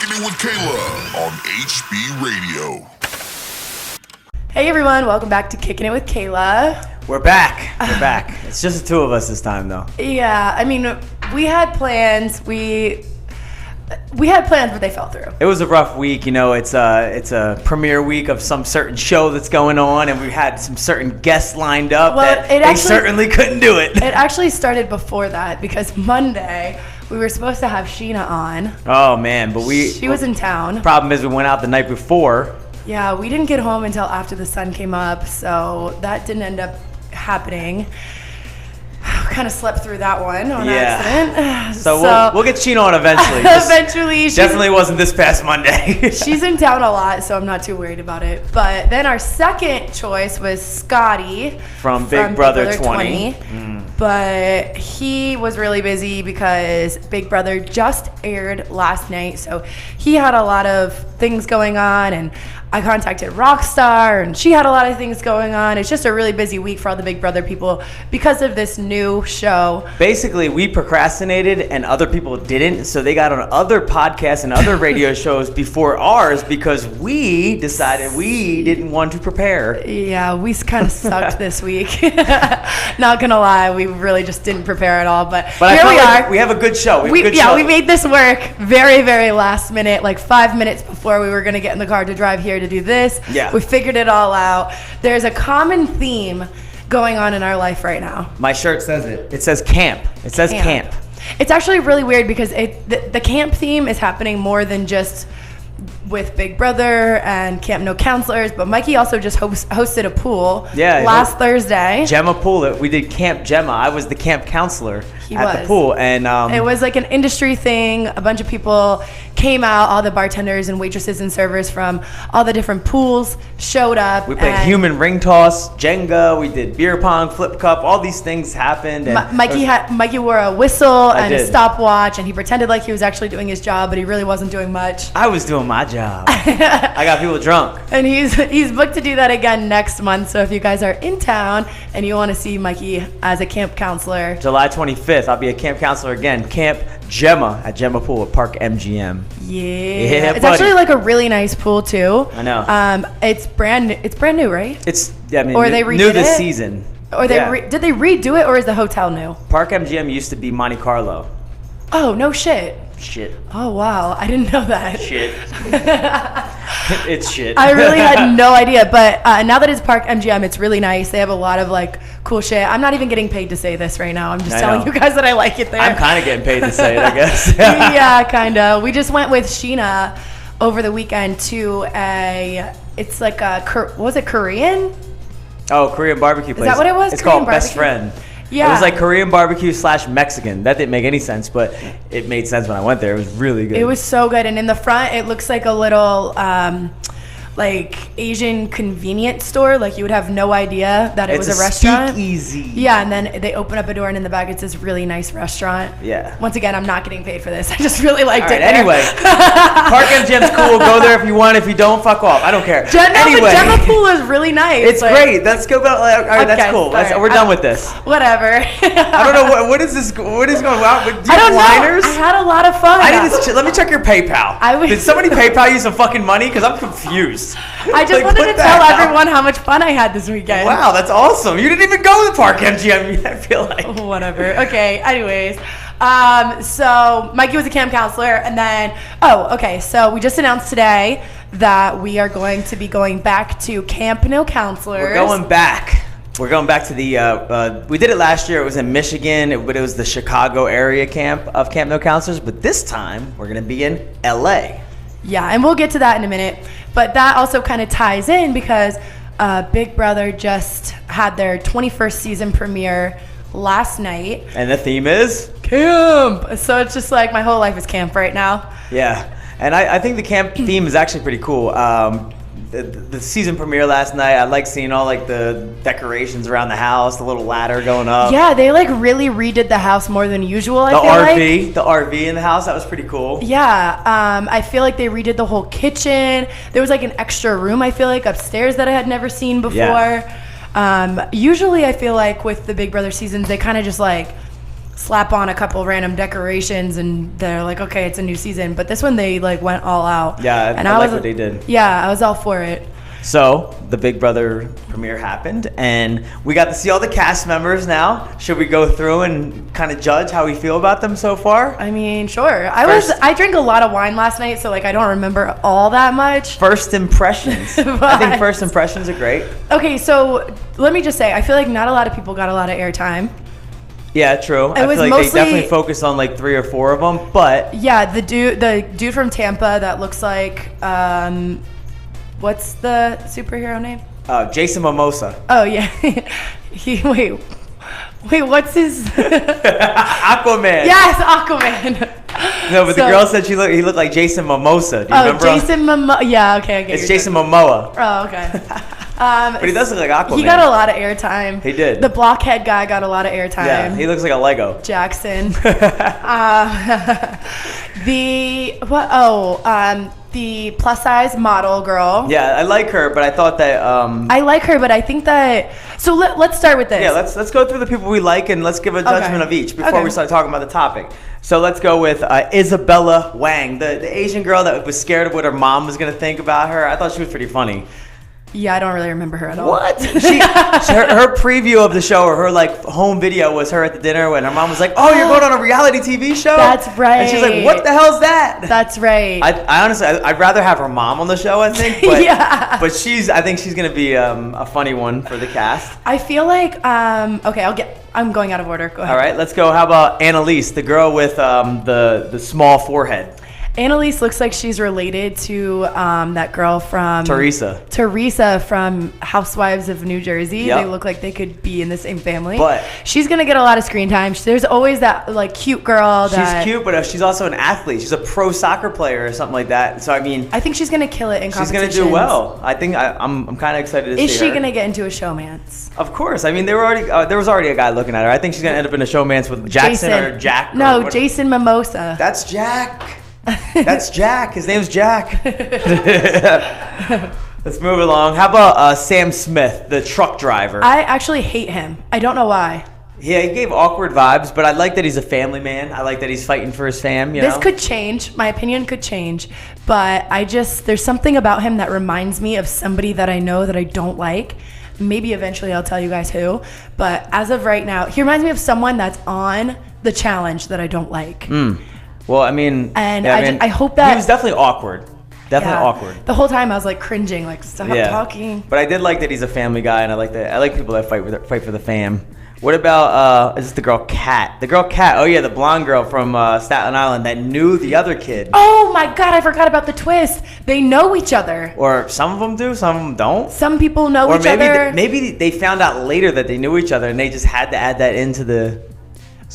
Kickin' with Kailah on HB Radio. Hey everyone, welcome back to Kickin' It with Kailah. We're back. It's just the two of us this time, though. Yeah, I mean, we had plans. We had plans, but they fell through. It was a rough week. You know, it's a premiere week of some certain show that's going on, and we had some certain guests lined up they certainly couldn't do it. It actually started before that because Monday we were supposed to have Sheena on. Oh man, but she was in town. Problem is, we went out the night before. Yeah, we didn't get home until after the sun came up, so that didn't end up happening. Kind of slept through that one on accident. So we'll get Sheena on eventually. Eventually. Definitely wasn't this past Monday. She's in town a lot, so I'm not too worried about it. But then our second choice was Scotty from Big Brother 20. But he was really busy because Big Brother just aired last night, so he had a lot of things going on, and I contacted Rockstar, and she had a lot of things going on. It's just a really busy week for all the Big Brother people because of this new show. Basically, we procrastinated and other people didn't, so they got on other podcasts and other radio shows before ours because we decided we didn't want to prepare. Yeah, we kind of sucked this week. Not gonna lie, we really just didn't prepare at all. But here we are. We have a good show. We made this work very, very last minute, like 5 minutes before we were gonna get in the car to drive here to do this. Yeah. We figured it all out. There's a common theme going on in our life right now. My shirt says it. It says camp. It says camp. It's actually really weird because the camp theme is happening more than just with Big Brother and Camp No Counselors, but Mikey also just hosted a pool last Thursday. Gemma pool. We did Camp Gemma. I was the camp counselor at the pool, and it was like an industry thing. A bunch of people came out. All the bartenders and waitresses and servers from all the different pools showed up. We played human ring toss, Jenga. We did beer pong, flip cup. All these things happened. And Mikey wore a whistle and a stopwatch, and he pretended like he was actually doing his job, but he really wasn't doing much. I was doing my job. I got people drunk. And he's booked to do that again next month. So if you guys are in town and you want to see Mikey as a camp counselor, July 25th, I'll be a camp counselor again. Camp Gemma at Gemma Pool at Park MGM. Yeah, it's actually like a really nice pool too. I know. It's brand new, right? They new this season. Or did they redo it, or is the hotel new? Park MGM used to be Monte Carlo. Oh, no shit. Shit. Oh, wow. I didn't know that. Shit. It's shit. I really had no idea. But now that it's Park MGM, it's really nice. They have a lot of like cool shit. I'm not even getting paid to say this right now. I'm just telling you guys that I like it there. I'm kind of getting paid to say it, I guess. Yeah, kind of. We just went with Sheena over the weekend to it's like what was it, Korean? Oh, Korean barbecue place. Is that what it was? It's Korean called barbecue? Best Friend. Yeah. It was like Korean barbecue / Mexican. That didn't make any sense, but it made sense when I went there. It was really good. It was so good. And in the front, it looks like a little like Asian convenience store. Like you would have no idea that it was a restaurant. Speakeasy. Yeah, and then they open up a door, and in the back it's this really nice restaurant. Yeah. Once again, I'm not getting paid for this. I just really liked it. Anyway, Park MGM's cool. Go there if you want. If you don't, fuck off. I don't care. Anyway, the Gemma pool is really nice. It's great. Let's go. All right, that's cool. We're done with this. Whatever. I don't know what is this. What is going on? Do you I don't have liners? know. I had a lot of fun. Let me check your PayPal. Did somebody PayPal you some fucking money? Because I'm confused. I just wanted to tell everyone how much fun I had this weekend. Wow, that's awesome. You didn't even go to the Park MGM, I feel like. Whatever. Okay, anyways. So Mikey was a camp counselor, and then, so we just announced today that we are going to be going back to Camp No Counselors. We're going back. We're going back to the, we did it last year. It was in Michigan, but it was the Chicago area camp of Camp No Counselors. But this time, we're going to be in LA. Yeah, and we'll get to that in a minute. But that also kind of ties in because Big Brother just had their 21st season premiere last night. And the theme is? Camp! So it's just like my whole life is camp right now. Yeah, and I think the camp theme is actually pretty cool. The season premiere last night, I like seeing all like the decorations around the house, the little ladder going up. Yeah, they like really redid the house more than usual. The RV in the house, that was pretty cool. Yeah, I feel like they redid the whole kitchen. There was like an extra room, I feel like, upstairs that I had never seen before. Yeah. Usually I feel like with the Big Brother seasons, they kind of just like slap on a couple random decorations and they're like, okay, it's a new season. But this one they like went all out. Yeah, and I like what they did. Yeah, I was all for it. So the Big Brother premiere happened, and we got to see all the cast members now. Should we go through and kind of judge how we feel about them so far? I mean, sure. I drank a lot of wine last night, so like I don't remember all that much. First impressions. I think first impressions are great. Okay, so let me just say, I feel like not a lot of people got a lot of airtime. Yeah, true. I feel like they definitely focused on like 3 or 4 of them, but yeah, the dude from Tampa that looks like what's the superhero name? Jason Momoa. Oh yeah. Wait, what's his Aquaman. Yes, Aquaman. No, but the girl said he looked like Jason Momoa. Do you remember? Jason Momoa. Yeah, okay. It's Jason Momoa. Oh, okay. But he does look like Aquaman. He got a lot of airtime. He did. The blockhead guy got a lot of airtime. Yeah, he looks like a Lego. Jackson. The plus size model girl. Yeah, I like her, but I thought that I like her, but I think that so let's start with this. Yeah, let's go through the people we like and let's give a judgment of each before we start talking about the topic. So let's go with Isabella Wang, the Asian girl that was scared of what her mom was gonna think about her. I thought she was pretty funny. Yeah, I don't really remember her at all. What? Her preview of the show, or her like home video, was her at the dinner when her mom was like, "Oh, you're going on a reality TV show?" That's right. And she's like, "What the hell's that?" That's right. I honestly, I'd rather have her mom on the show. I think, but, yeah. But I think she's gonna be a funny one for the cast. I feel like okay, I'm going out of order. Go ahead. All right, let's go. How about Annalise, the girl with the small forehead? Annalise looks like she's related to that girl from Teresa from Housewives of New Jersey. Yep. They look like they could be in the same family. But she's gonna get a lot of screen time. There's always that like cute girl. She's cute, but she's also an athlete. She's a pro soccer player or something like that. So I mean, I think she's gonna kill it in competitions. She's gonna do well. I think I'm kind of excited to see her. Is she gonna get into a showmance? Of course. I mean, there was already a guy looking at her. I think she's gonna end up in a showmance with Jackson or Jack. No, Jason Momoa. That's Jack. That's Jack. His name's Jack. Let's move along. How about Sam Smith, the truck driver? I actually hate him. I don't know why. Yeah, he gave awkward vibes, but I like that he's a family man. I like that he's fighting for his fam. This could change. My opinion could change. But there's something about him that reminds me of somebody that I know that I don't like. Maybe eventually I'll tell you guys who. But as of right now, he reminds me of someone that's on The Challenge that I don't like. Well, I mean, I hope that he was definitely awkward. Awkward. The whole time I was like cringing, like stop talking. But I did like that he's a family guy, and I like people that fight for the fam. What about is this the girl Kat? The girl Kat. Oh yeah, the blonde girl from Staten Island that knew the other kid. Oh my God, I forgot about the twist. They know each other. Or some of them do, some of them don't. Some people know each other. Maybe they found out later that they knew each other, and they just had to add that into the.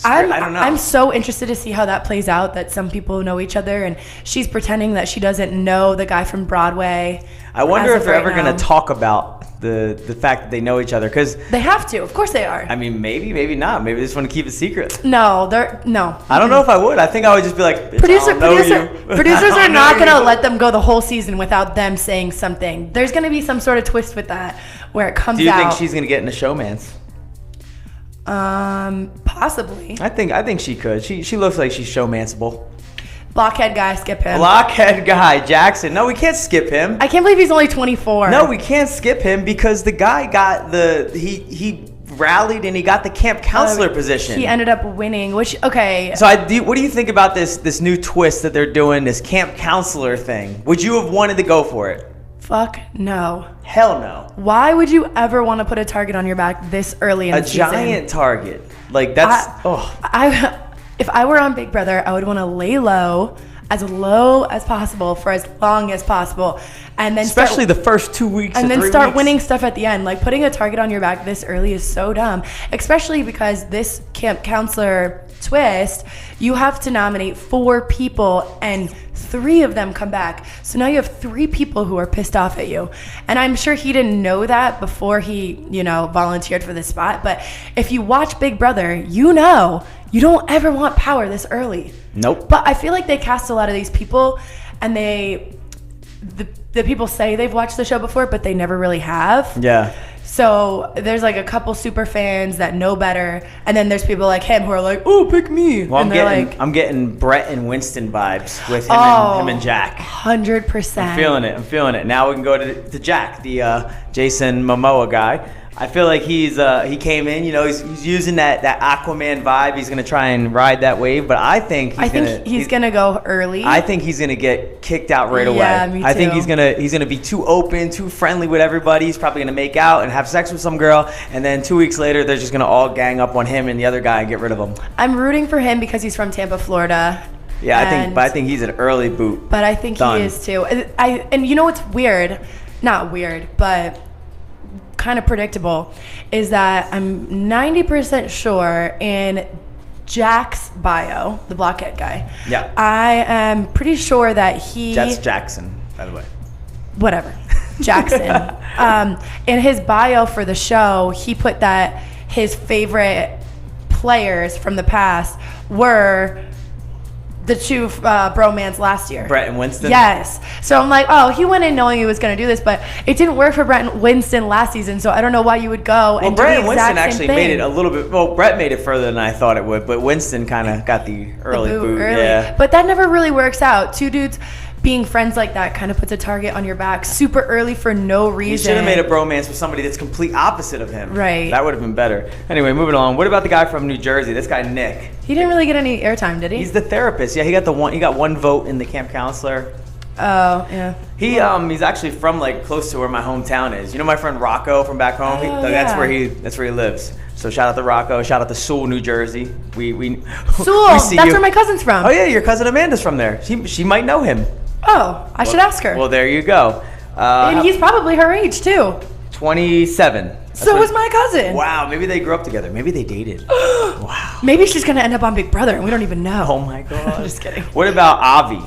I don't know. I'm so interested to see how that plays out, that some people know each other and she's pretending that she doesn't know the guy from Broadway. I wonder if they're ever going to talk about the fact that they know each other, because they have to. Of course they are. I mean, maybe not. Maybe they just want to keep it secret. No. I don't know if I would. I think I would just be like, producers are not going to let them go the whole season without them saying something. There's going to be some sort of twist with that where it comes out. Do you think she's going to get in a showmance? Possibly. I think she could. She looks like she's showmanceable. Blockhead guy, skip him. Blockhead guy, Jackson. No, we can't skip him. I can't believe he's only 24. No, we can't skip him because the guy got he rallied and he got the camp counselor position. He ended up winning, which, okay. So what do you think about this new twist that they're doing, this camp counselor thing? Would you have wanted to go for it? Fuck no. Hell no. Why would you ever want to put a target on your back this early in the season? A giant target. Like, that's... If I were on Big Brother, I would want to lay low as possible for as long as possible. And then especially the first 2 weeks and then start winning stuff at the end. Like, putting a target on your back this early is so dumb. Especially because this camp counselor twist, you have to nominate 4 people and 3 of them come back. So now you have 3 people who are pissed off at you. And I'm sure he didn't know that before he, volunteered for this spot. But if you watch Big Brother, you don't ever want power this early. Nope. But I feel like they cast a lot of these people and the people say they've watched the show before, but they never really have. Yeah. So there's like a couple super fans that know better, and then there's people like him who are like, "Oh, pick me." Well, and I'm getting Brett and Winston vibes with him and Jack. 100%. I'm feeling it. Now we can go to Jack, the Jason Momoa guy. I feel like he came in, he's using that Aquaman vibe. He's gonna try and ride that wave, but I think he's gonna go early. I think he's gonna get kicked out right away. Yeah, me too. I think he's gonna be too open, too friendly with everybody. He's probably gonna make out and have sex with some girl, and then 2 weeks later they're just gonna all gang up on him and the other guy and get rid of him. I'm rooting for him because he's from Tampa, Florida. Yeah, I think he's an early boot. But I think he is too. And you know what's weird? Not weird, but kind of predictable, is that I'm 90% sure in Jack's bio, the blockhead guy. Yeah. I am pretty sure that That's Jackson, by the way. Whatever. Jackson. In his bio for the show, he put that his favorite players from the past were the two bromans last year. Brett and Winston? Yes. So I'm like, oh, he went in knowing he was going to do this, but it didn't work for Brett and Winston last season, so I don't know why you would go and do the exact same thing. Well, Brett and Winston actually made it a little bit, Brett made it further than I thought it would, but Winston kind of got the early boot. Yeah. But that never really works out. Two dudes being friends like that kind of puts a target on your back super early for no reason. You should have made a bromance with somebody that's complete opposite of him. Right. That would have been better. Anyway, moving on. What about the guy from New Jersey? This guy Nick. He didn't really get any airtime, did he? He's the therapist. Yeah, he got one vote in the camp counselor. Oh, yeah. He's actually from like close to where my hometown is. You know my friend Rocco from back home? That's where he lives. So shout out to Rocco. Shout out to Sewell, New Jersey. We Sewell. That's where my cousin's from. Oh yeah, your cousin Amanda's from there. She might know him. Oh, I should ask her. Well, there you go. And he's probably her age, too. 27. So was my cousin. Wow, maybe they grew up together. Maybe they dated. Wow. Maybe she's going to end up on Big Brother, and we don't even know. Oh, my God. I'm just kidding. What about Avi?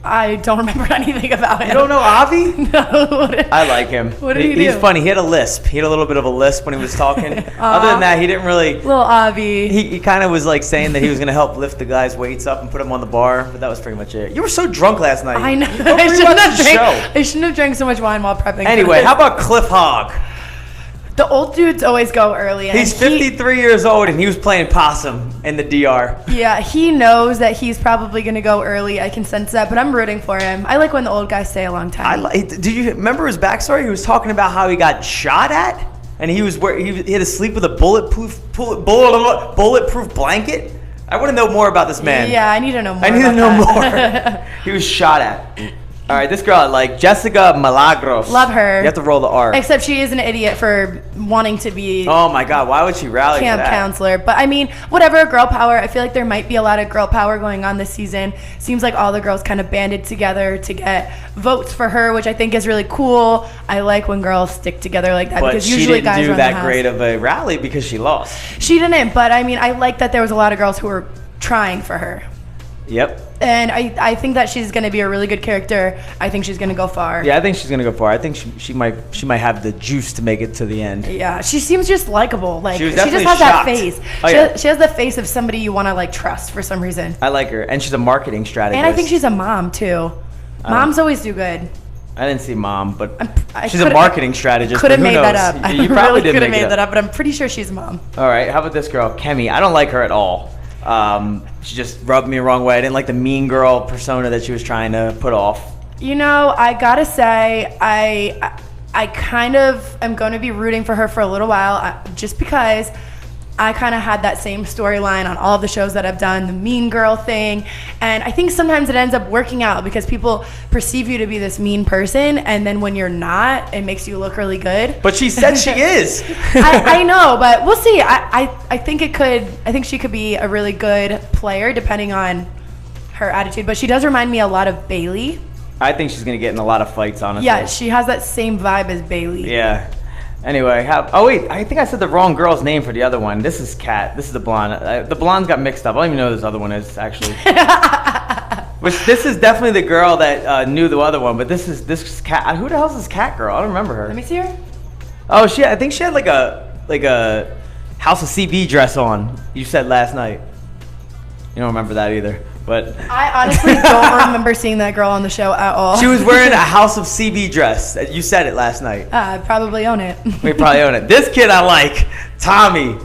I don't remember anything about him. You don't know Avi? No. I like him. What did he do? He's funny. He had a lisp. He had a little bit of a lisp when he was talking. Other than that, he didn't really. Little Avi. He kind of was like saying that he was going to help lift the guy's weights up and put him on the bar, but that was pretty much it. You were so drunk last night. I know. I shouldn't have drank so much wine while prepping. Anyway, how about Cliff Hogg? The old dudes always go early. He's 53 years old, and he was playing possum in the DR. Yeah, he knows that he's probably going to go early. I can sense that, but I'm rooting for him. I like when the old guys stay a long time. Did you remember his backstory? He was talking about how he got shot at, and he had to sleep with a bulletproof blanket. I want to know more about this man. Yeah, I need to know more. More. He was shot at. All right, this girl I like, Jessica Milagros. Love her. You have to roll the R. Except she is an idiot for wanting to be. Oh my God, why would she rally camp for that? counselor? But I mean, whatever, girl power. I feel like there might be a lot of girl power going on this season. Seems like all the girls kind of banded together to get votes for her, which I think is really cool. I like when girls stick together like that, because usually guys run the house. But she didn't do that great of a rally because she lost. She didn't, but I mean, I like that there was a lot of girls who were trying for her. Yep. And I think that she's going to be a really good character. I think she's going to go far. Yeah, I think she's going to go far. I think she might have the juice to make it to the end. Yeah, she seems just likable. Like, she just has shocked. that face. She has the face of somebody you want to like trust for some reason. I like her, and she's a marketing strategist. And I think she's a mom too. Moms always do good. I didn't see mom, but she's a marketing strategist. Could have made that up. You probably could have made that up, but I'm pretty sure she's a mom. All right, how about this girl, Kemi? I don't like her at all. She just rubbed me the wrong way. I didn't like the mean girl persona that she was trying to put off. You know, I gotta say, I kind of am going to be rooting for her for a little while, just because I kind of had that same storyline on all of the shows that I've done, the mean girl thing. And I think sometimes it ends up working out because people perceive you to be this mean person, and then when you're not, it makes you look really good. But she said she is. I know, but we'll see. I think she could be a really good player depending on her attitude. But she does remind me a lot of Bailey. I think she's going to get in a lot of fights, honestly. Yeah, she has that same vibe as Bailey. Yeah. Anyway, I think I said the wrong girl's name for the other one. This is Kat. This is the blonde. The blondes got mixed up. I don't even know who this other one is, actually. This is definitely the girl that knew the other one, but this is Kat. Who the hell is this Kat girl? I don't remember her. Let me see her. Oh, I think she had like a House of CB dress on. You said last night. You don't remember that either. But I honestly don't remember seeing that girl on the show at all. she was wearing a House of CB dress. You said it last night. I probably own it. We probably own it. This kid I like, Tommy,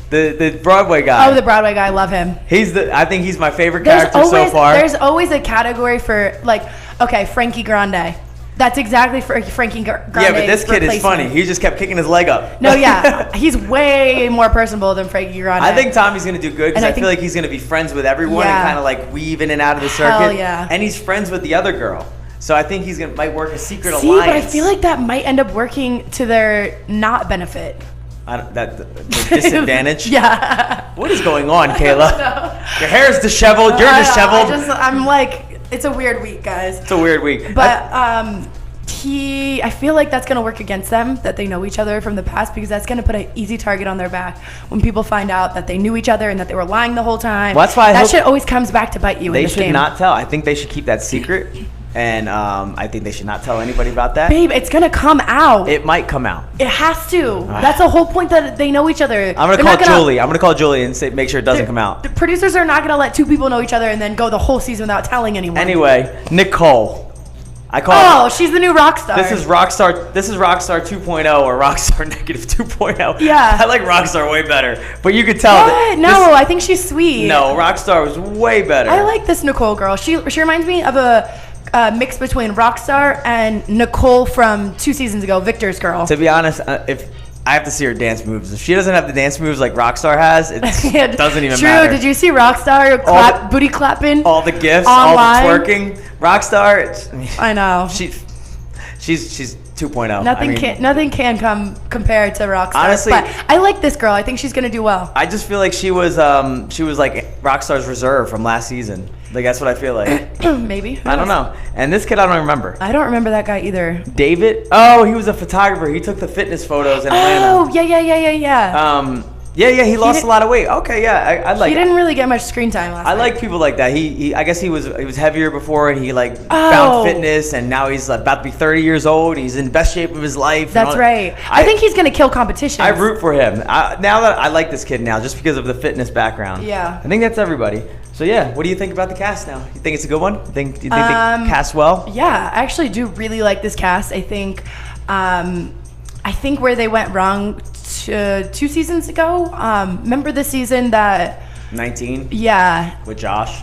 the Broadway guy. Oh, the Broadway guy. I love him. I think he's my favorite character so far. There's always a category for, like, okay, Frankie Grande. That's exactly for Frankie Grande. Yeah, but this kid is funny. He just kept kicking his leg up. No, yeah. He's way more personable than Frankie Grande. I think Tommy's going to do good because And I feel like he's going to be friends with everyone and kind of like weave in and out of the circuit. Hell yeah. And he's friends with the other girl. So I think might work a secret alliance. See, but I feel like that might end up working to their not benefit. The disadvantage? Yeah. What is going on, Kayla? Your hair is disheveled. You're disheveled. I'm like, it's a weird week, guys. It's a weird week. But I feel like that's going to work against them, that they know each other from the past, because that's going to put an easy target on their back when people find out that they knew each other and that they were lying the whole time. Well, that's why that shit always comes back to bite you in this game. They should not tell. I think they should keep that secret. And I think they should not tell anybody about that. Babe, it's going to come out. It might come out. It has to. That's the whole point, that they know each other. I'm going to call Julie. I'm going to call Julie and make sure it doesn't come out. The producers are not going to let two people know each other and then go the whole season without telling anyone. Anyway, Nicole. She's the new rock star. This is Rockstar 2.0 or Rockstar negative 2.0. Yeah. I like Rockstar way better. But you could tell I think she's sweet. No, Rockstar was way better. I like this Nicole girl. She reminds me of a mix between Rockstar and Nicole from 2 seasons ago, Victor's girl. To be honest, if I have to see her dance moves. If she doesn't have the dance moves like Rockstar has, it doesn't even matter. True. Did you see Rockstar booty clapping? All the gifts, online? all the twerking. Rockstar, I know. She's 2.0. Nothing can come compared to Rockstar. Honestly, but I like this girl. I think she's gonna do well. I just feel like she was like Rockstar's reserve from last season. Like, that's what I feel like. Maybe. I don't know. And this kid, I don't remember. I don't remember that guy either. David? Oh, he was a photographer. He took the fitness photos in Atlanta. Oh, yeah. He lost a lot of weight. Okay, yeah, I like. He didn't really get much screen time last night. I like people like that. I guess he was heavier before, and he found fitness, and now he's about to be 30 years old. He's in best shape of his life. That's right. I think he's gonna kill competition. I root for him. Now that I like this kid now, just because of the fitness background. Yeah. I think that's everybody. So yeah, what do you think about the cast now? You think it's a good one? Do you think they cast well? Yeah, I actually do really like this cast. I think where they went wrong 2 seasons ago. Remember the season that 19? Yeah. With Josh.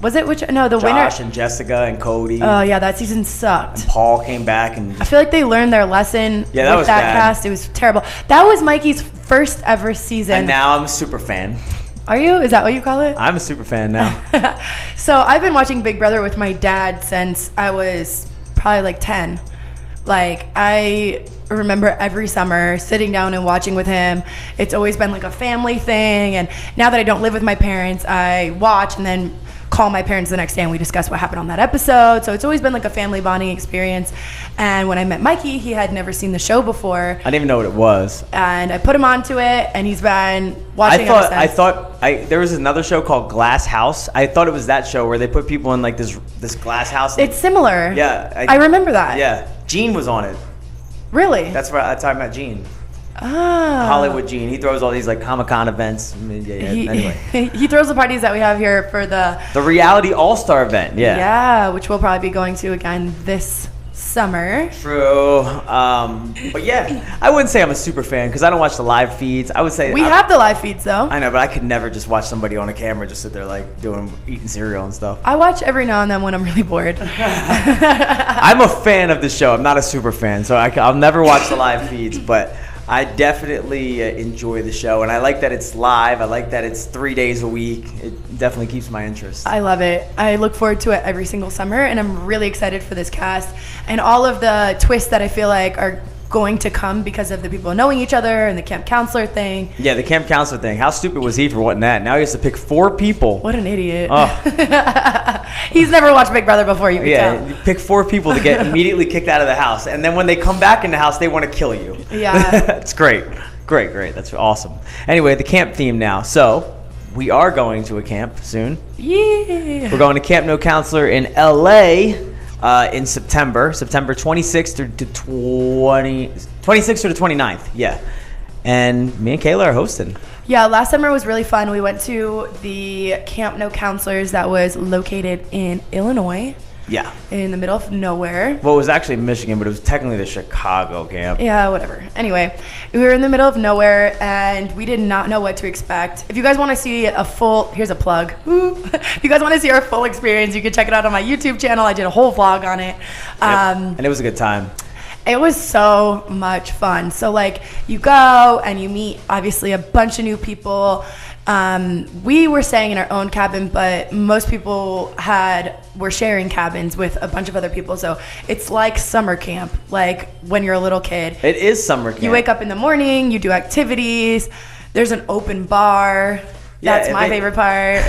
Was it winner? Josh and Jessica and Cody. Oh yeah, that season sucked. And Paul came back and I feel like they learned their lesson with was that bad. cast. It was terrible. That was Mikey's first ever season. And now I'm a super fan. Are you? Is that what you call it? I'm a super fan now. So I've been watching Big Brother with my dad since I was probably like 10. Like, I remember every summer sitting down and watching with him. It's always been like a family thing. And now that I don't live with my parents, I watch and then call my parents the next day and we discuss what happened on that episode. So it's always been like a family bonding experience. And when I met Mikey, he had never seen the show before. I didn't even know what it was. And I put him onto it, and he's been watching ever since. I thought there was another show called Glass House. I thought it was that show where they put people in like this glass house. It's similar. Yeah. I remember that. Yeah. Gene was on it. Really? That's how I met Gene. Oh. Hollywood Gene. He throws all these like Comic-Con events. Anyway. He throws the parties that we have here for the reality all-star event. Yeah. Yeah, which we'll probably be going to again this summer. True. But yeah, I wouldn't say I'm a super fan because I don't watch the live feeds. I would say we have the live feeds though. I know, but I could never just watch somebody on a camera just sit there like eating cereal and stuff. I watch every now and then when I'm really bored. I'm a fan of the show. I'm not a super fan, so I'll never watch the live feeds, but I definitely enjoy the show, and I like that it's live. I like that it's 3 days a week. It definitely keeps my interest. I love it. I look forward to it every single summer, and I'm really excited for this cast and all of the twists that I feel like are going to come because of the people knowing each other and the camp counselor thing. Yeah, the camp counselor thing. How stupid was he for wanting that? Now he has to pick 4 people. What an idiot. Oh. He's never watched Big Brother before, you can tell. You pick 4 people to get immediately kicked out of the house. And then when they come back in the house, they want to kill you. Yeah. It's great. Great. That's awesome. Anyway, the camp theme now. So we are going to a camp soon. Yeah. We're going to Camp No Counselor in LA in September 26th through to 26th through the 29th. Yeah. And me and Kailah are hosting. Yeah, last summer was really fun. We went to the Camp No Counselors that was located in Illinois. Yeah. In the middle of nowhere. Well, it was actually Michigan, but it was technically the Chicago camp. Yeah, whatever. Anyway, we were in the middle of nowhere, and we did not know what to expect. If you guys want to see here's a plug. If you guys want to see our full experience, you can check it out on my YouTube channel. I did a whole vlog on it. And it was a good time. It was so much fun. So, like, you go and you meet, obviously, a bunch of new people. We were staying in our own cabin, but most people were sharing cabins with a bunch of other people. So it's like summer camp, like when you're a little kid. It is summer camp. You wake up in the morning, you do activities. There's an open bar. That's my favorite part.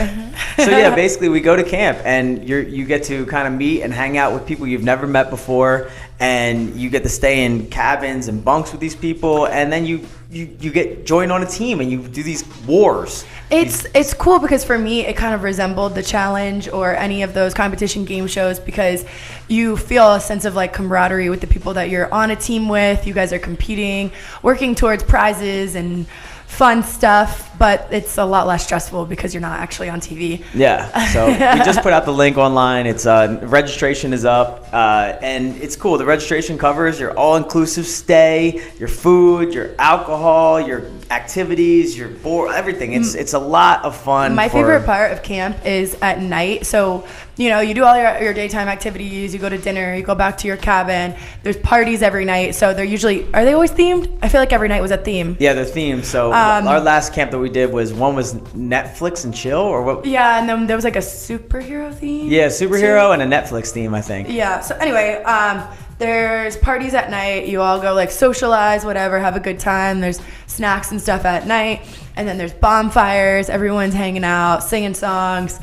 So yeah, basically we go to camp and you get to kind of meet and hang out with people you've never met before, and you get to stay in cabins and bunks with these people, and then you get joined on a team and you do these wars. It's cool because for me it kind of resembled the challenge or any of those competition game shows, because you feel a sense of like camaraderie with the people that you're on a team with. You guys are competing, working towards prizes and fun stuff, but it's a lot less stressful because you're not actually on TV. Yeah, so we just put out the link online. It's registration is up, and it's cool. The registration covers your all-inclusive stay, your food, your alcohol, your activities, your board, everything. It's a lot of fun. My favorite part of camp is at night. So, you know, you do all your daytime activities, you go to dinner, you go back to your cabin. There's parties every night. So are they always themed? I feel like every night was a theme. Yeah, they're themed. So our last camp that we did was Netflix and chill, or what? Yeah, and then there was like a superhero theme. Yeah, superhero and a Netflix theme, I think. Yeah. So anyway, there's parties at night. You all go like socialize, whatever, have a good time. There's snacks and stuff at night. And then there's bonfires. Everyone's hanging out, singing songs,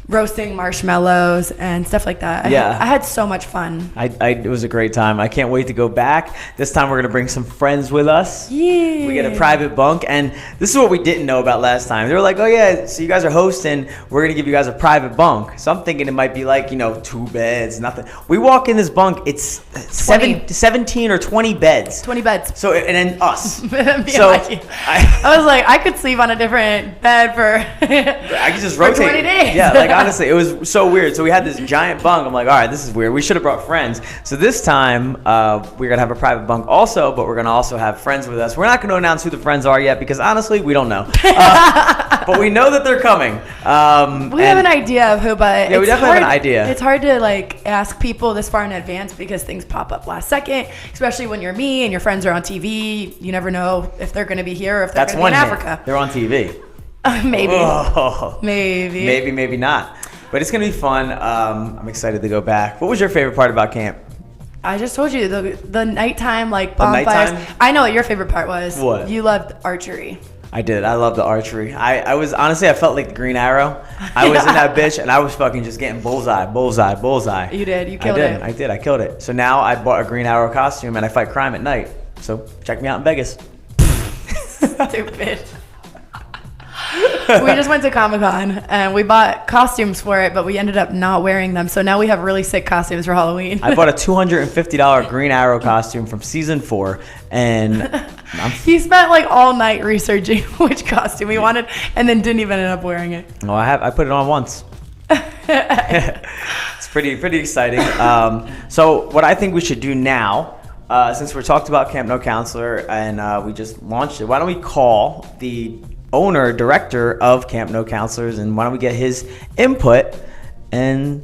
roasting marshmallows and stuff like that. I had so much fun. It was a great time. I can't wait to go back. This time we're going to bring some friends with us. Yeah. We get a private bunk, and this is what we didn't know about last time. They were like, oh yeah, so you guys are hosting, we're going to give you guys a private bunk. So I'm thinking it might be like, 2 beds, nothing. We walk in this bunk, it's 17 or 20 beds. 20 beds. So, and then us. So I was like, I could sleep on a different bed I could just rotate. For 20 days. Yeah, like honestly, it was so weird. So we had this giant bunk. I'm like, all right, this is weird. We should have brought friends. So this time, we're going to have a private bunk also, but we're going to also have friends with us. We're not going to announce who the friends are yet because honestly, we don't know. But we know that they're coming. We have an idea of who, but yeah, we definitely have an idea. It's hard to like ask people this far in advance because things pop up last second, especially when you're me and your friends are on TV. You never know if they're going to be here or if they're going to be in Africa. They're on TV. Maybe. Oh. Maybe not. But it's going to be fun. I'm excited to go back. What was your favorite part about camp? I just told you, the nighttime, like bonfires. I know what your favorite part was. What? You loved archery. I did. I love the archery. I was honestly, I felt like the Green Arrow. I was in that bitch and I was fucking just getting bullseye. You did. You killed it. I did. I killed it. So now I bought a Green Arrow costume and I fight crime at night. So check me out in Vegas. Stupid. We just went to Comic-Con and we bought costumes for it, but we ended up not wearing them. So now we have really sick costumes for Halloween. I bought a $250 Green Arrow costume from season 4, and he spent like all night researching which costume he wanted, and then didn't even end up wearing it. Well, I put it on once. It's pretty exciting. So what I think we should do now, since we're talked about Camp No Counselor and we just launched it, why don't we call the director of Camp No Counselors, and why don't we get his input and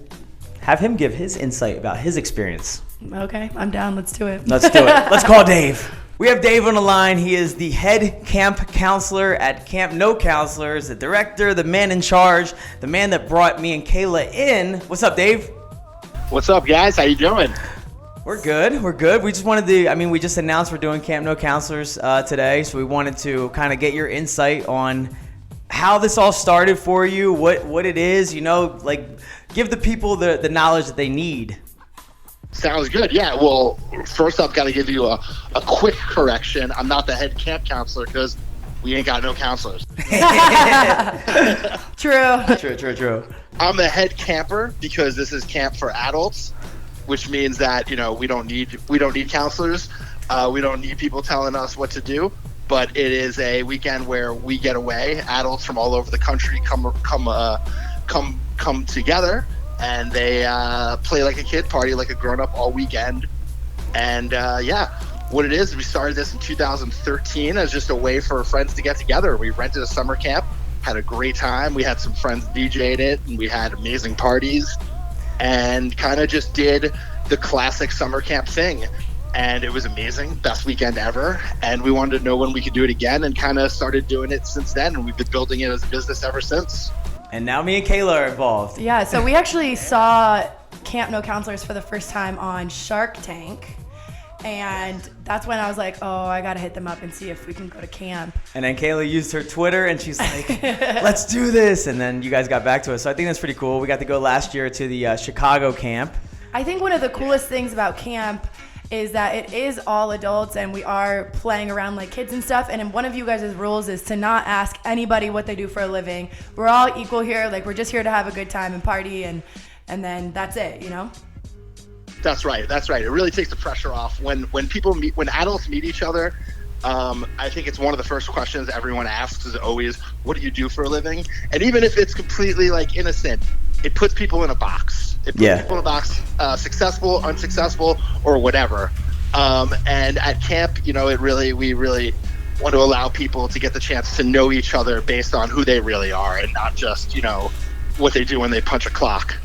have him give his insight about his experience. Okay, I'm down. Let's do it. Let's call Dave. We have Dave on the line. He is the head camp counselor at Camp No Counselors, the director, the man in charge, the man that brought me and Kailah in. What's up, Dave? What's up, guys? How you doing? We're good. We just wanted to, we just announced we're doing Camp No Counselors today, so we wanted to kind of get your insight on how this all started for you, what it is, give the people the knowledge that they need. Sounds good. Yeah, well, first I've got to give you a quick correction. I'm not the head camp counselor because we ain't got no counselors. True. I'm the head camper because this is camp for adults, which means that we don't need counselors. We don't need people telling us what to do. but it is a weekend where we get away. Adults from all over the country come together, and they play like a kid, party like a grown-up all weekend. And what it is, we started this in 2013 as just a way for friends to get together. We rented a summer camp, had a great time. We had some friends DJ'd it, and we had amazing parties, and kind of just did the classic summer camp thing. And it was amazing, best weekend ever. And we wanted to know when we could do it again, and kind of started doing it since then. And we've been building it as a business ever since. And now me and Kailah are involved. Yeah, so we actually saw Camp No Counselors for the first time on Shark Tank. And that's when I was like, oh, I got to hit them up and see if we can go to camp. And then Kailah used her Twitter, and she's like, let's do this. And then you guys got back to us. So I think that's pretty cool. We got to go last year to the Chicago camp. I think one of the coolest things about camp is that it is all adults, and we are playing around like kids and stuff. And one of you guys' rules is to not ask anybody what they do for a living. We're all equal here. Like, we're just here to have a good time and party, and then that's it, you know? That's right. It really takes the pressure off. When adults meet each other, I think it's one of the first questions everyone asks is always, what do you do for a living? And even if it's completely like innocent, it puts people in a box. It puts people in a box, successful, unsuccessful, or whatever. And at camp, we really want to allow people to get the chance to know each other based on who they really are, and not just, what they do when they punch a clock.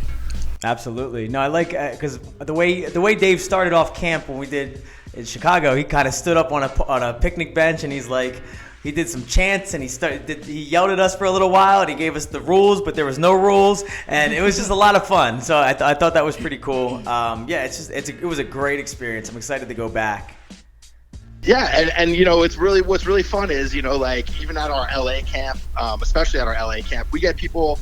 Absolutely. No, I like, because the way Dave started off camp when we did in Chicago, he kind of stood up on a picnic bench, and he's like, he did some chants, and he yelled at us for a little while, and he gave us the rules, but there was no rules, and it was just a lot of fun. So I thought that was pretty cool. It was a great experience. I'm excited to go back. Yeah, and what's really fun is even at our LA camp, especially at our LA camp, we get people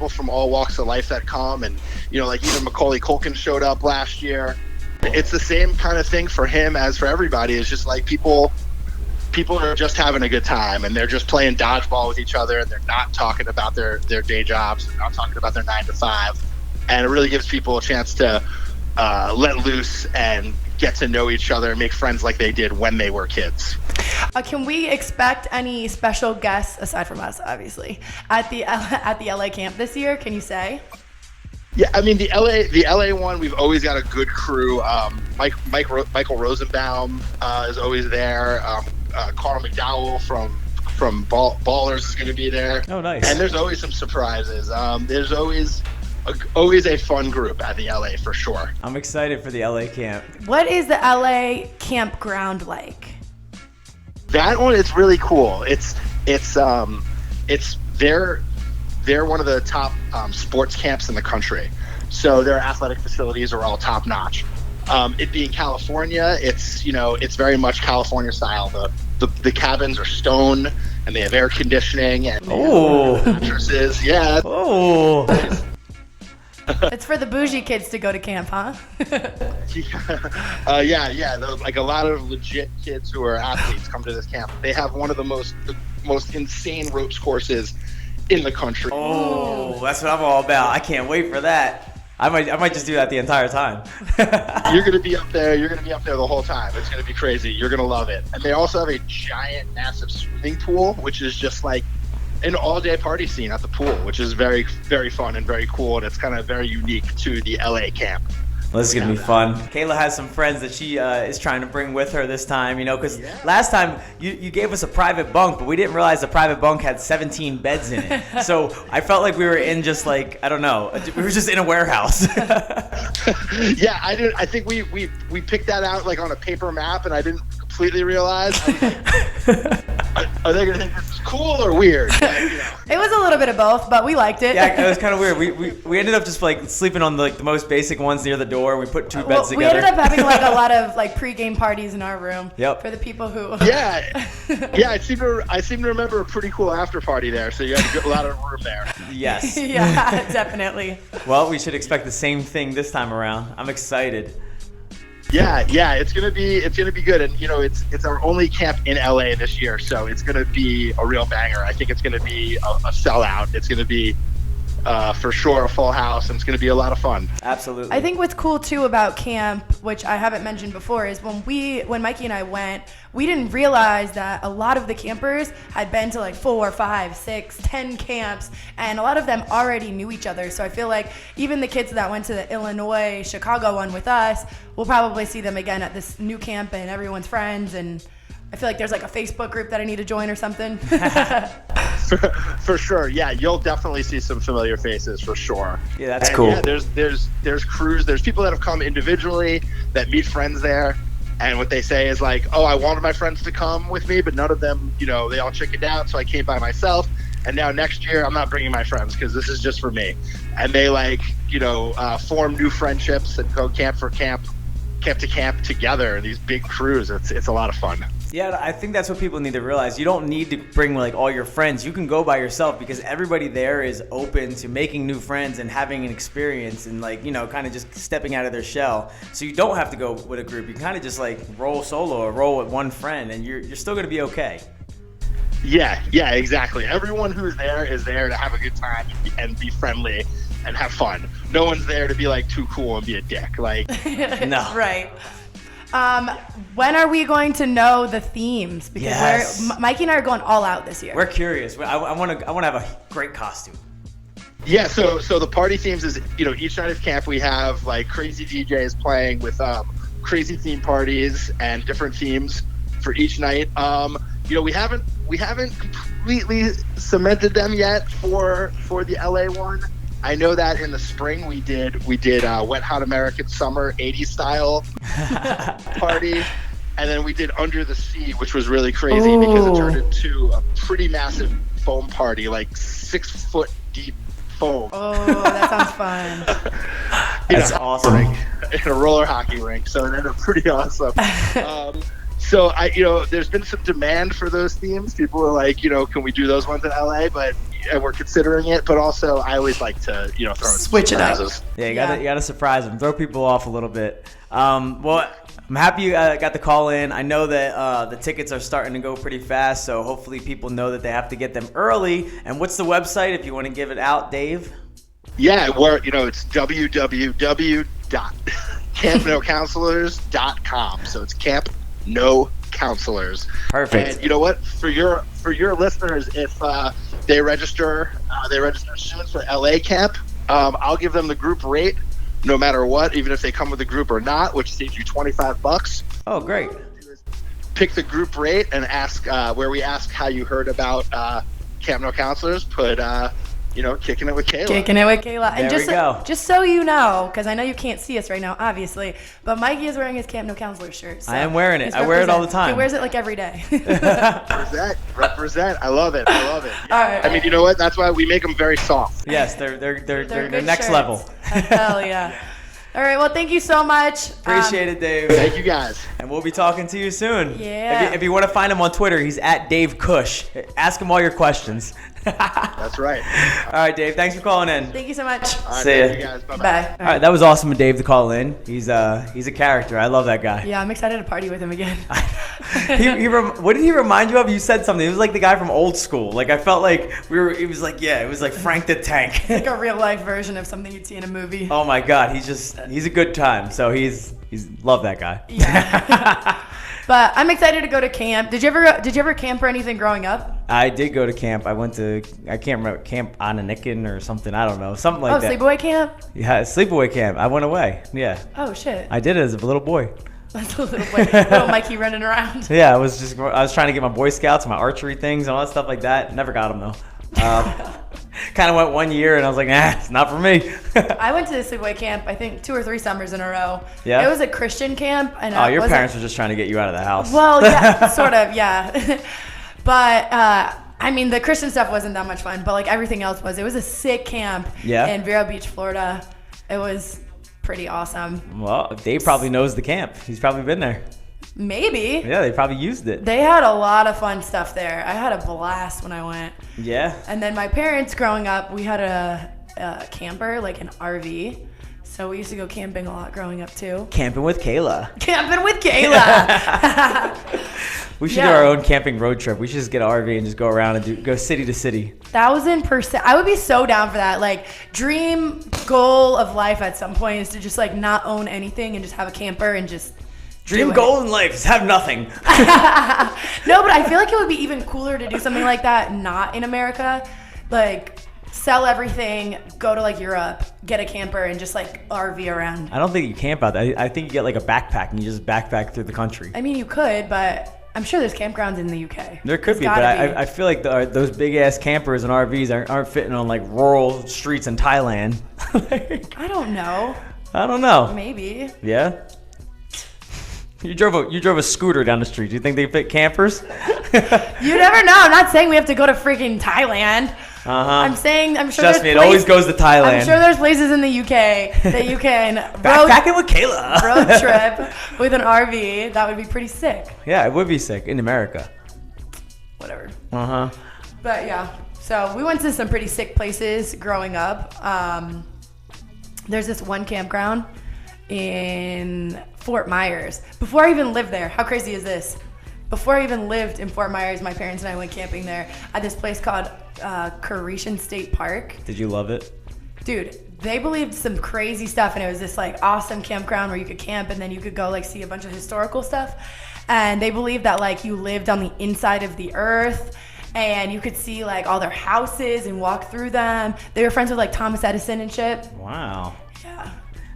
from all walks of life that come, and even Macaulay Culkin showed up last year. It's the same kind of thing for him as for everybody. It's just like people are just having a good time, and they're just playing dodgeball with each other, and they're not talking about their day jobs, they're not talking about their 9 to 5, and it really gives people a chance to let loose and get to know each other and make friends like they did when they were kids. Can we expect any special guests aside from us, obviously, at the LA camp this year? Can you say? Yeah, I mean the LA one, we've always got a good crew. Michael Rosenbaum is always there. Carl McDowell from Ballers is going to be there. Oh, nice. And there's always some surprises. There's always a fun group at the LA for sure. I'm excited for the LA camp. What is the LA campground like? That one is really cool. They're one of the top sports camps in the country. So their athletic facilities are all top notch. It being California, it's very much California style. The cabins are stone, and they have air conditioning and mattresses. Yeah. Oh. It's for the bougie kids to go to camp, huh? Yeah. Like a lot of legit kids who are athletes come to this camp. They have one of the most insane ropes courses in the country. Oh, that's what I'm all about. I can't wait for that. I might just do that the entire time. You're gonna be up there the whole time. It's gonna be crazy. You're gonna love it. And they also have a giant, massive swimming pool, which is just like an all-day party scene at the pool, which is very, very fun and very cool, and it's kind of very unique to the LA camp. Well, this is going to be fun. Kailah has some friends that she is trying to bring with her this time, because last time you gave us a private bunk, but we didn't realize the private bunk had 17 beds in it. So I felt like we were in just like, I don't know, we were just in a warehouse. Yeah, I think we picked that out like on a paper map, and I didn't completely realize. I was like, are they going to think this is cool or weird? It was a little bit of both, but we liked it. Yeah, it was kind of weird. We ended up just like sleeping on the most basic ones near the door. We put two beds together. We ended up having like a lot of like pre-game parties in our room. Yep. For the people who. Yeah. I seem to remember a pretty cool after party there. So you had a lot of room there. Yes. Yeah, definitely. Well, we should expect the same thing this time around. I'm excited. Yeah, it's gonna be good, and it's our only camp in LA this year, so it's gonna be a real banger. I think it's gonna be a sellout. It's gonna be for sure a full house, and it's going to be a lot of fun. Absolutely. I think what's cool too about camp, which I haven't mentioned before, is when Mikey and I went, we didn't realize that a lot of the campers had been to like 4, 5, 6, 10 camps, and a lot of them already knew each other. So I feel like even the kids that went to the Illinois, Chicago one with us, we'll probably see them again at this new camp, and everyone's friends. And I feel like there's like a Facebook group that I need to join or something. For sure, yeah, you'll definitely see some familiar faces for sure. Yeah, that's and cool. Yeah, there's crews, there's people that have come individually that meet friends there, and what they say is like, oh, I wanted my friends to come with me, but none of them, they all chickened out, so I came by myself. And now next year, I'm not bringing my friends because this is just for me. And they form new friendships and go camp to camp together. These big crews, it's a lot of fun. Yeah, I think that's what people need to realize. You don't need to bring like all your friends. You can go by yourself because everybody there is open to making new friends and having an experience and kind of just stepping out of their shell. So you don't have to go with a group. You can kind of just like roll solo or roll with one friend, and you're still going to be okay. Yeah, exactly. Everyone who's there is there to have a good time and be friendly and have fun. No one's there to be like too cool and be a dick. Like, no. Right. When are we going to know the themes? Because Mikey and I are going all out this year. We're curious. I want to have a great costume. Yeah, so the party themes is, each night of camp we have like crazy DJs playing with crazy theme parties and different themes for each night. We haven't completely cemented them yet for the LA one. I know that in the spring we did Wet Hot American Summer 80s style party, and then we did Under the Sea, which was really crazy because it turned into a pretty massive foam party, like 6 foot deep foam. Oh, that sounds fun. That's awesome. In a roller hockey rink, so it ended up pretty awesome. So there's been some demand for those themes. People are like, can we do those ones in LA? But we're considering it. But also, I always like to, throw in switch it up. Yeah, you gotta surprise them, throw people off a little bit. Well, I'm happy you got the call in. I know that the tickets are starting to go pretty fast, so hopefully people know that they have to get them early. And what's the website if you want to give it out, Dave? Yeah, it's www.campnocounselors.com. So it's Camp No Counselors. Perfect. And you know what? For your listeners, if they register soon for LA camp, I'll give them the group rate no matter what, even if they come with a group or not, which saves you $25. Oh, great. Pick the group rate and ask where we ask how you heard about Camp No Counselors. Put Kicking It with Kailah. Kicking It with Kailah. And There we go. just so you know, because I know you can't see us right now, obviously, but Mikey is wearing his Camp No Counselor shirt. So I am wearing it. I wear it all the time. He wears it like every day. Represent. I love it. All right. I mean, you know what? That's why we make them very soft. Yes, they're good next shirts. level. Hell yeah. All right, well, thank you so much. Appreciate it, Dave. Thank you guys. And we'll be talking to you soon. Yeah. If you want to find him on Twitter, he's at Dave Kush. Ask him all your questions. That's right. All right, Dave. Thanks for calling in. Thank you so much. All right, See ya. thank you guys. Bye-bye. Bye. All right, that was awesome of Dave to call in. He's a character. I love that guy. Yeah, I'm excited to party with him again. What did he remind you of? You said something. It was like the guy from Old School. Like I felt like it was like Frank the Tank. Like a real life version of something you'd see in a movie. Oh my God, he's a good time. So he's love that guy. Yeah. But I'm excited to go to camp. Did you ever camp or anything growing up? I did go to camp. I can't remember, Camp Ananikin or something. I don't know. Something like that. Sleepaway camp? Yeah, sleepaway camp. I went away. Yeah. Oh, shit. I did it as a little boy. That's a little Mikey running around. Yeah, I was trying to get my Boy Scouts, my archery things, and all that stuff like that. Never got them though. Kind of went 1 year, and I was like, it's not for me. I went to the sleepaway camp, I think 2 or 3 summers in a row. Yeah? It was a Christian camp. And Your parents were just trying to get you out of the house. Well, yeah, sort of, yeah. But, I mean, the Christian stuff wasn't that much fun, but like everything else was. It was a sick camp in Vero Beach, Florida. It was pretty awesome. Well, Dave probably knows the camp. He's probably been there. Maybe. Yeah, they probably used it. They had a lot of fun stuff there. I had a blast when I went. Yeah. And then my parents growing up, we had a camper, like an RV. So we used to go camping a lot growing up too. Camping with Kailah. Camping with Kailah. We should do our own camping road trip. We should just get an RV and just go around and go city to city. 1000%. I would be so down for that. Like, dream goal of life at some point is to just like not own anything and just have a camper and just Dream goal in life is have nothing. No, but I feel like it would be even cooler to do something like that not in America. Like, sell everything, go to like Europe, get a camper, and just like RV around. I don't think you camp out there. I think you get like a backpack and you just backpack through the country. I mean, you could, but I'm sure there's campgrounds in the UK. There could be, but I feel like those big ass campers and RVs aren't fitting on like rural streets in Thailand. I don't know. I don't know. Maybe. Yeah. You drove a scooter down the street. Do you think they fit campers? You never know. I'm not saying we have to go to freaking Thailand. I'm sure. Trust me, it always goes to Thailand. I'm sure there's places in the UK that you can backpacking with Kailah. road trip with an RV. That would be pretty sick. Yeah, it would be sick in America. Whatever. But yeah, so we went to some pretty sick places growing up. There's this one campground in Fort Myers. Before I even lived there, how crazy is this? Before I even lived in Fort Myers, my parents and I went camping there at this place called Kickin State Park. Did you love it? Dude, they believed some crazy stuff, and it was this like awesome campground where you could camp and then you could go like see a bunch of historical stuff. And they believed that like you lived on the inside of the earth and you could see like all their houses and walk through them. They were friends with like Thomas Edison and shit. Wow. Yeah.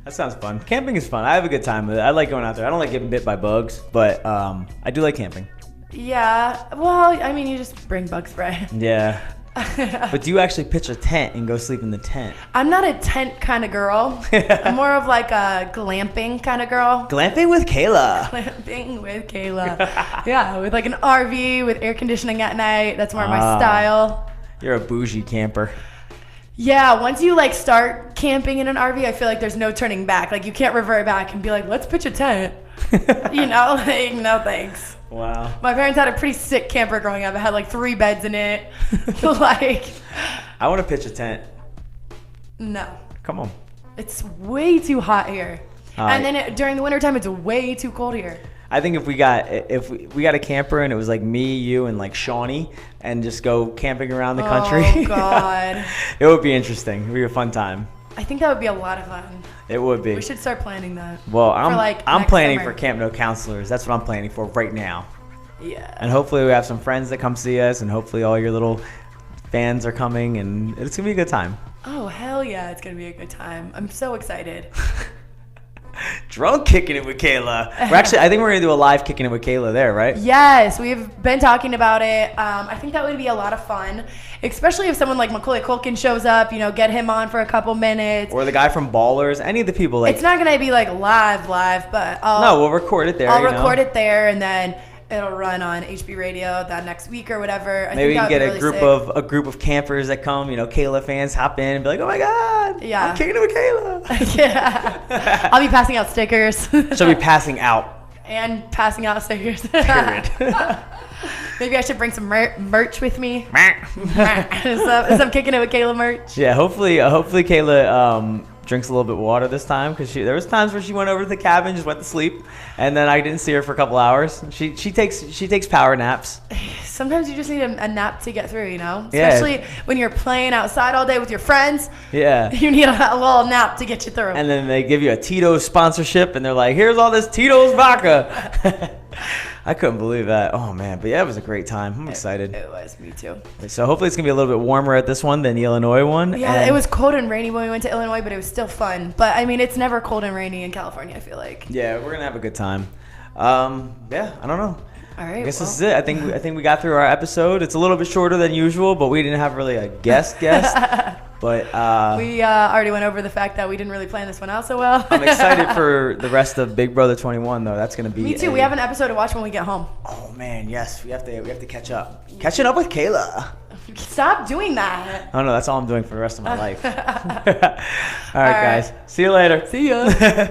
That sounds fun. Camping is fun. I have a good time with it. I like going out there. I don't like getting bit by bugs, but I do like camping. Yeah. Well, I mean, you just bring bug spray. Yeah. But do you actually pitch a tent and go sleep in the tent? I'm not a tent kind of girl. I'm more of like a glamping kind of girl. Glamping with Kailah. Glamping with Kailah. Yeah, with like an RV with air conditioning at night. That's more my style. You're a bougie camper. Yeah, once you like start camping in an RV, I feel like there's no turning back. Like you can't revert back and be like, let's pitch a tent. You know, like no thanks. Wow. My parents had a pretty sick camper growing up. It had like 3 beds in it. Like, I want to pitch a tent. No. Come on. It's way too hot here. And then during the wintertime, it's way too cold here. I think if we got a camper and it was like me, you, and like Shawnee, and just go camping around the country. Oh God. It would be interesting. It would be a fun time. I think that would be a lot of fun. It would be. We should start planning that. Well, I'm planning summer. for Camp No Counselors. That's what I'm planning for right now. Yeah. And hopefully we have some friends that come see us, and hopefully all your little fans are coming, and it's gonna be a good time. Oh hell yeah, it's gonna be a good time. I'm so excited. Drunk kicking it with Kailah. I think we're gonna do a live kicking it with Kailah there, right? Yes, we've been talking about it. I think that would be a lot of fun, especially if someone like Macaulay Culkin shows up. You know, get him on for a couple minutes. Or the guy from Ballers. Any of the people. Like, it's not gonna be like live, but we'll record it there. I'll record it there, and then it'll run on HB Radio that next week or whatever. Maybe we can get a group of campers that come, Kailah fans hop in and be like, oh my God, yeah, I'm kicking it with Kailah. Yeah. I'll be passing out stickers. She'll be passing out. And passing out stickers. Period. Maybe I should bring some merch with me. some Kicking It With Kailah merch. Yeah, hopefully Kailah drinks a little bit of water this time, because there was times where she went over to the cabin, just went to sleep, and then I didn't see her for a couple hours. She takes power naps. Sometimes you just need a nap to get through, especially when you're playing outside all day with your friends. Yeah, you need a little nap to get you through. And then they give you a Tito's sponsorship, and they're like, here's all this Tito's vodka. I couldn't believe that. Oh man, but yeah, it was a great time. I'm excited. It was, me too. So hopefully it's gonna be a little bit warmer at this one than the Illinois one. Yeah, it was cold and rainy when we went to Illinois, but it was still fun. But I mean, it's never cold and rainy in California, I feel like. Yeah, we're gonna have a good time. Yeah, I don't know. All right. I guess this is it. I think we got through our episode. It's a little bit shorter than usual, but we didn't have really a guest. But we already went over the fact that we didn't really plan this one out so well. I'm excited for the rest of Big Brother 21, though. That's gonna be. Me too. We have an episode to watch when we get home. Oh man, yes. We have to catch up. Catching up with Kailah. Stop doing that. Oh no, that's all I'm doing for the rest of my life. All right, guys. See you later. See ya.